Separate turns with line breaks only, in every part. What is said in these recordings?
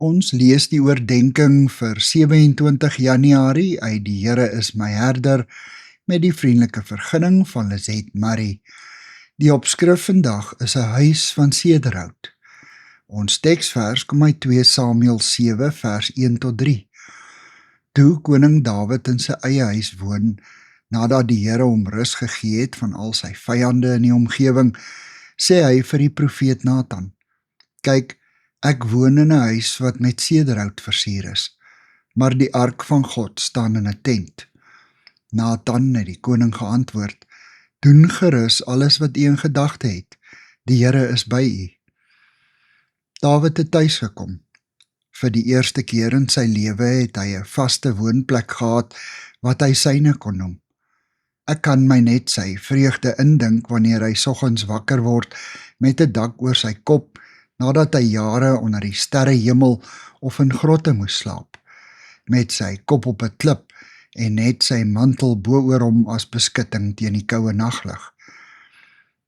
Ons lees die oordenking vir 27 Januarie uit Die Here is my herder met die vriendelike vergunning van Lizet Marie. Die opskrif vandag is 'n huis van sederhout. Ons teksvers kom uit 2 Samuel 7 vers 1 tot 3. Toe koning Dawid in sy eie huis woon, nadat die Here hom rus gegee het van al sy vyande in die omgewing, sê hy vir die profeet Nathan: "Kyk, ek woon in 'n huis wat met sederhout versier is, maar die ark van God staan in 'n tent." Nathan het die koning geantwoord: "Doen gerus alles wat u in gedagte het, die Here is by u." Dawid het tuis gekom. Vir die eerste keer in sy lewe het hy 'n vaste woonplek gehad wat hy syne kon noem. Ek kan my net sy vreugde indink wanneer hy soggens wakker word met 'n dak oor sy kop, nadat hy jare onder die sterrehemel of in grotte moes slaap, met sy kop op 'n klip en net sy mantel bo-oor hom as beskutting teen die koue naglig.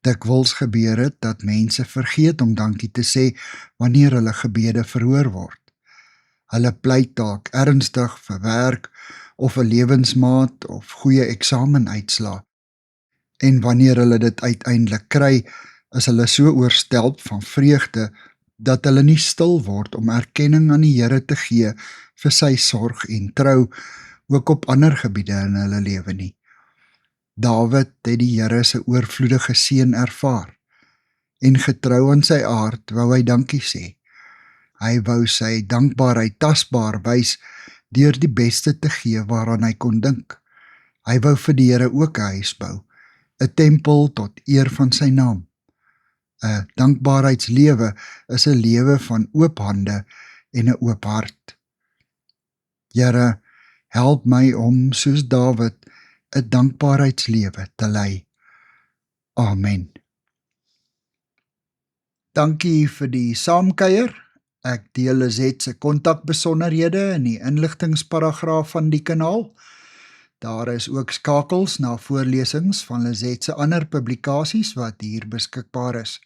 Dikwels gebeur het dat mense vergeet om dankie te sê wanneer hulle gebede verhoor word. Hulle pleit dalk ernstig vir werk of 'n lewensmaat of goeie eksamenuitslae. En wanneer hulle dit uiteindelik kry, is hulle so oorstelp van vreugde dat hulle nie stil word om erkenning aan die Here te gee vir sy sorg en trou, ook op ander gebiede in hulle lewe nie. Dawid het die Here se oorvloedige seën ervaar, en getrou aan sy aard wou hy dankie sê. Hy wou sy dankbaarheid tasbaar wys deur die beste te gee waaraan hy kon dink. Hy wou vir die Here ook 'n huis bou, 'n tempel tot eer van sy naam. 'n Dankbaarheidslewe is 'n lewe van oop hande en 'n oop hart. Here, help my om soos Dawid 'n dankbaarheidslewe te lei. Amen. Dankie vir die saamkuier. Ek deel Lizet se kontakbesonderhede in die inligtingsparagraaf van die kanaal. Daar is ook skakels na voorlesings van Lizet se ander publikasies wat hier beskikbaar is.